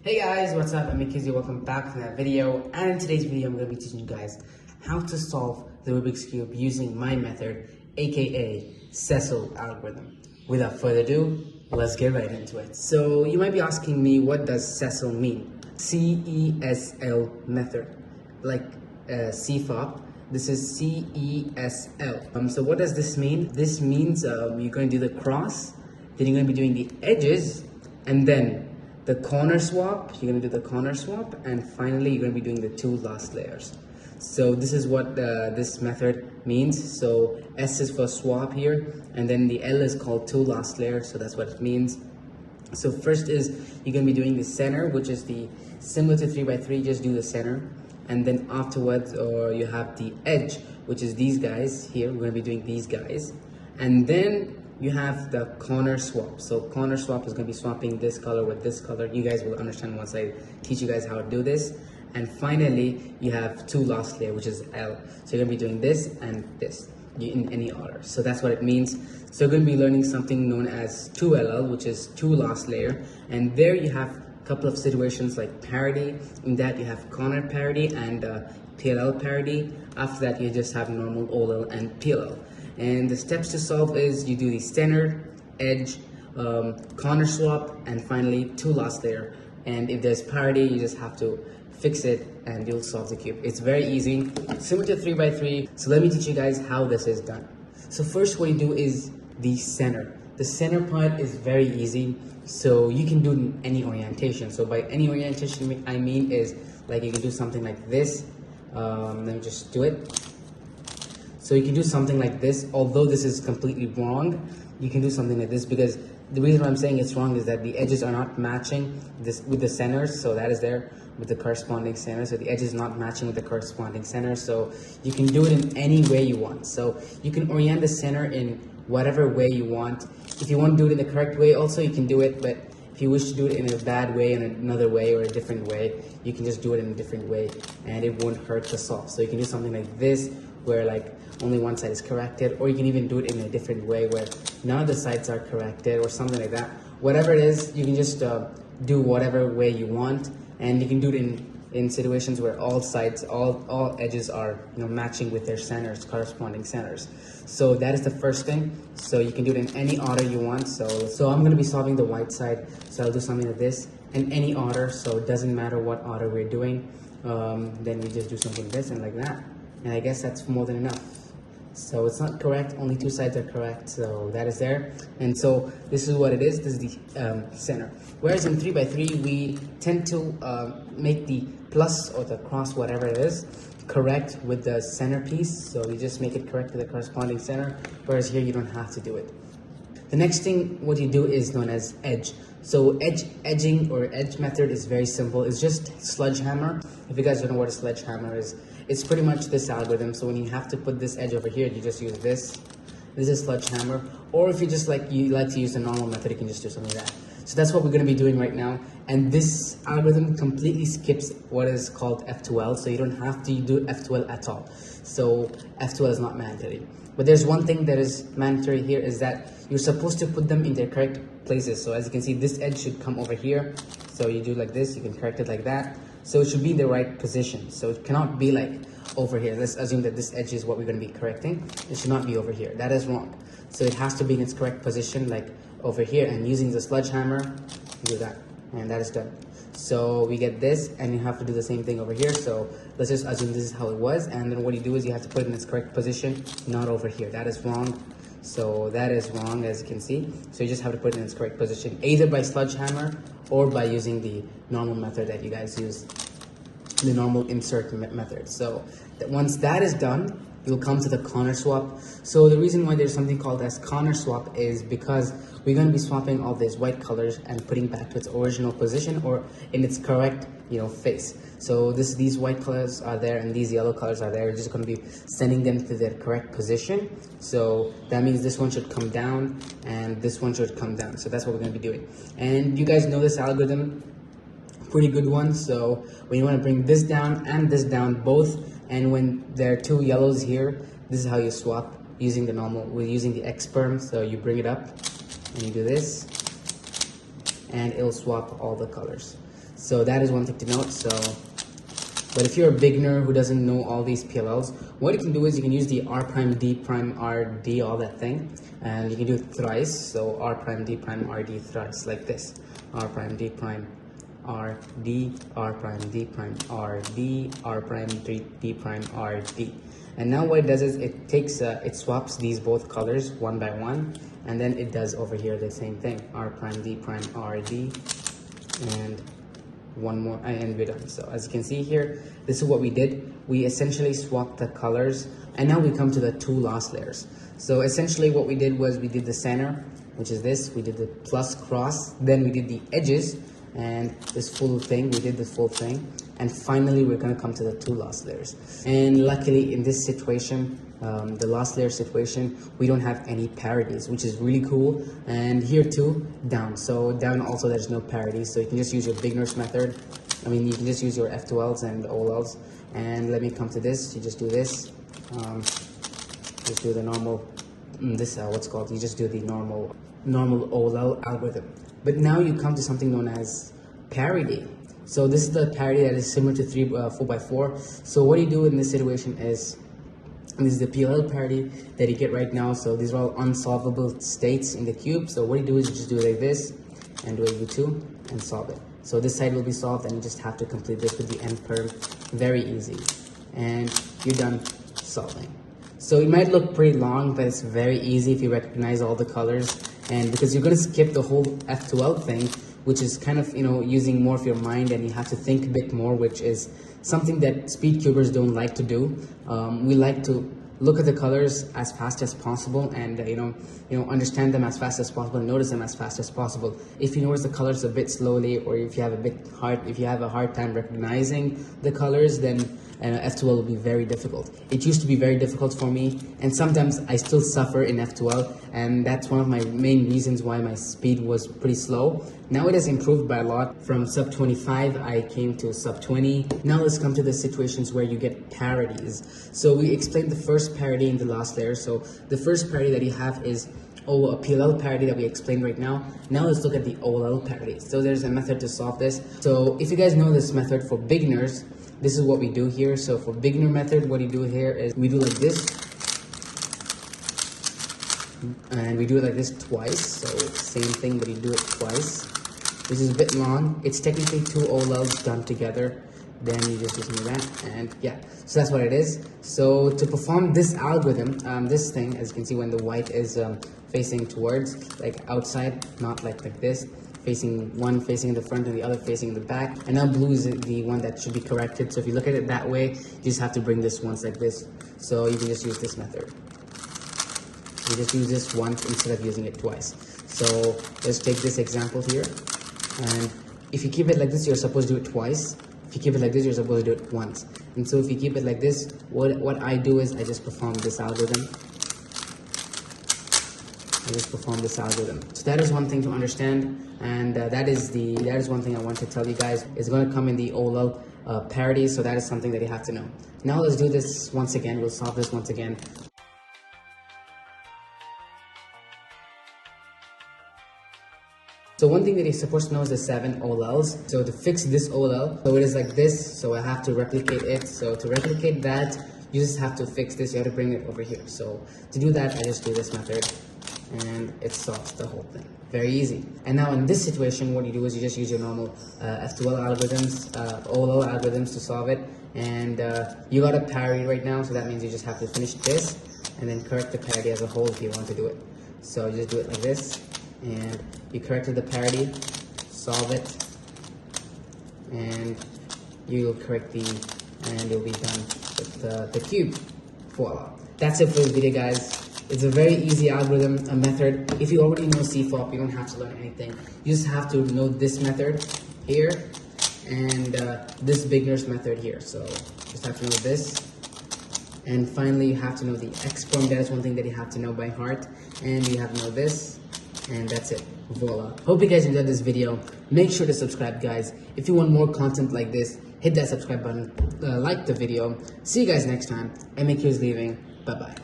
Hey guys, what's up? I'm Mikizi. Welcome back to that video. And in today's video, I'm going to be teaching you guys how to solve the Rubik's Cube using my method, aka CESL algorithm. Without further ado, let's get right into it. So you might be asking me, what does CESL mean? CESL method, like CFOP. This is CESL. So what does this mean? This means you're going to do the cross, then you're going to be doing the edges, and then the corner swap. You're going to do the corner swap, and finally you're going to be doing the two last layers. So this is what this method means. So S is for swap here, and then the L is called two last layers, so that's what it means. So first is you're going to be doing the center, which is the similar to 3x3, just do the center. And then afterwards, or you have the edge, which is these guys here. We're going to be doing these guys. And then you have the corner swap. So corner swap is going to be swapping this color with this color. You guys will understand once I teach you guys how to do this. And finally, you have two last layer, which is L. So you're going to be doing this and this in any order. So that's what it means. So you're going to be learning something known as 2LL, which is two last layer. And there you have couple of situations like parity. In that you have corner parity and PLL parity. After that you just have normal OLL and PLL. And the steps to solve is you do the center, edge, corner swap, and finally two last layer. And if there's parity, you just have to fix it and you'll solve the cube. It's very easy, similar to 3x3. So let me teach you guys how this is done. So first what you do is the center. The center part is very easy. So you can do in any orientation. So by any orientation I mean is like you can do something like this. Let me just do it. So you can do something like this. Although this is completely wrong, you can do something like this, because the reason why I'm saying it's wrong is that the edges are not matching this with the centers. So that is there with the corresponding center. So the edge is not matching with the corresponding center. So you can do it in any way you want. So you can orient the center in whatever way you want. If you want to do it in the correct way also, you can do it, but if you wish to do it in a bad way, in another way, or a different way, you can just do it in a different way and it won't hurt to solve. So you can do something like this, where like only one side is corrected, or you can even do it in a different way where none of the sides are corrected, or something like that. Whatever it is, you can just do whatever way you want, and you can do it in situations where all sides, all edges are matching with their centers, corresponding centers. So that is the first thing. So you can do it in any order you want. So I'm going to be solving the white side. So I'll do something like this in any order. So it doesn't matter what order we're doing. Then we just do something like this and like that. And I guess that's more than enough. So it's not correct, only two sides are correct, so that is there. And so this is what it is. This is the center. Whereas in 3x3 we tend to make the plus or the cross, whatever it is, correct with the centerpiece. So you just make it correct to the corresponding center, whereas here you don't have to do it. The next thing what you do is known as edge. So edging or edge method is very simple. It's just sledgehammer. If you guys don't know what a sledgehammer is, it's pretty much this algorithm. So when you have to put this edge over here, you just use this. This is sledgehammer. Or if you just like to use the normal method, you can just do something like that. So that's what we're going to be doing right now. And this algorithm completely skips what is called F2L. So you don't have to do F2L at all. So F2L is not mandatory. But there's one thing that is mandatory here, is that you're supposed to put them in their correct places. So as you can see, this edge should come over here. So you do like this, you can correct it like that. So it should be in the right position. So it cannot be like over here. Let's assume that this edge is what we're going to be correcting. It should not be over here. That is wrong. So it has to be in its correct position, like over here. And using the sledgehammer, do that. And that is done. So we get this, and you have to do the same thing over here. So let's just assume this is how it was. And then what you do is you have to put it in its correct position, not over here. That is wrong. So that is wrong, as you can see. So you just have to put it in its correct position, either by sledgehammer or by using the normal method that you guys use, the normal insert method. So once that is done, you'll come to the corner swap. So the reason why there's something called as corner swap is because we're going to be swapping all these white colors and putting back to its original position, or in its correct face. So these white colors are there and these yellow colors are there. We're just going to be sending them to their correct position. So that means this one should come down and this one should come down. So that's what we're going to be doing. And you guys know this algorithm, pretty good one. So when you want to bring this down and this down both, and when there are two yellows here, this is how you swap using the normal, we're using the X perm. So you bring it up and you do this and it'll swap all the colors. So that is one thing to note. But if you're a beginner who doesn't know all these PLLs, what you can do is you can use the R prime, D prime, R, D, all that thing, and you can do it thrice. So R prime, D prime, R, D thrice, like this. R prime, D prime, R, D, R prime, D prime, R, D, R prime, D prime, R, D. And now what it does is it takes, it swaps these both colors one by one, and then it does over here the same thing. R prime, D prime, R, D, and one more, and we're done. So as you can see here, this is what we did. We essentially swapped the colors, and now we come to the two last layers. So essentially what we did was we did the center, which is this. We did the plus cross, then we did the edges, and this full thing, we did the full thing, and finally we're going to come to the two last layers. And luckily in this situation, the last layer situation, we don't have any parities, which is really cool. And here too, down. So down also there's no parities, so you can just use your beginner's method. I mean, you can just use your F2Ls and OLLs. And let me come to this. You just do this. Just do the normal. What's called? You just do the normal OLL algorithm. But now you come to something known as parity. So this is the parity that is similar to 4x4. So what you do in this situation is, and this is the PLL parity that you get right now. So these are all unsolvable states in the cube. So what you do is you just do it like this and do a U2 and solve it. So this side will be solved, and you just have to complete this with the end perm. Very easy. And you're done solving. So it might look pretty long, but it's very easy if you recognize all the colors. And because you're going to skip the whole F2L thing, which is kind of, using more of your mind, and you have to think a bit more, which is something that speed cubers don't like to do. We like to look at the colors as fast as possible, and understand them as fast as possible, and notice them as fast as possible. If you notice the colors a bit slowly, or if you have a hard time recognizing the colors, then F2L will be very difficult. It used to be very difficult for me, and sometimes I still suffer in F2L, and that's one of my main reasons why my speed was pretty slow. Now it has improved by a lot. From sub 25, I came to sub 20. Now let's come to the situations where you get parities. So we explained the first parity in the last layer. So the first parity that you have is a PLL parity that we explained right now. Now let's look at the OLL parity. So there's a method to solve this. So if you guys know this method for beginners, this is what we do here. So for beginner method, what you do here is we do like this, and we do it like this twice. So same thing, but you do it twice. This is a bit long. It's technically two OLLs done together. Then you just do that, and yeah, so that's what it is. So to perform this algorithm, this thing, as you can see, when the white is facing towards, like outside, not like this, one facing in the front and the other facing in the back, and now blue is the one that should be corrected. So if you look at it that way, you just have to bring this once like this. So you can just use this method. You just use this once instead of using it twice. So let's take this example here, and if you keep it like this, you're supposed to do it twice. If you keep it like this, you're supposed to do it once. And so if you keep it like this, what I do is I just perform this algorithm. So that is one thing to understand, and that is one thing I want to tell you guys. It's going to come in the OLL parity, so that is something that you have to know. Now let's do this once again. We'll solve this once again. So one thing that you're supposed to know is the 7 OLLs. So to fix this OLL, so it is like this, so I have to replicate it. So to replicate that, you just have to fix this. You have to bring it over here. So to do that, I just do this method, and it solves the whole thing. Very easy. And now in this situation, what you do is you just use your normal F2L algorithms, OLL algorithms to solve it. And you got a parity right now, so that means you just have to finish this and then correct the parity as a whole if you want to do it. So you just do it like this, and you corrected the parity, solve it, and you'll correct and you'll be done with the cube. Voila. That's it for this video, guys. It's a very easy algorithm, a method. If you already know CFOP, you don't have to learn anything. You just have to know this method here and this beginner's method here. So just have to know this. And finally, you have to know the exponent. That is one thing that you have to know by heart. And you have to know this. And that's it. Voila. Hope you guys enjoyed this video. Make sure to subscribe, guys. If you want more content like this, hit that subscribe button, like the video. See you guys next time. MAQ is leaving. Bye-bye.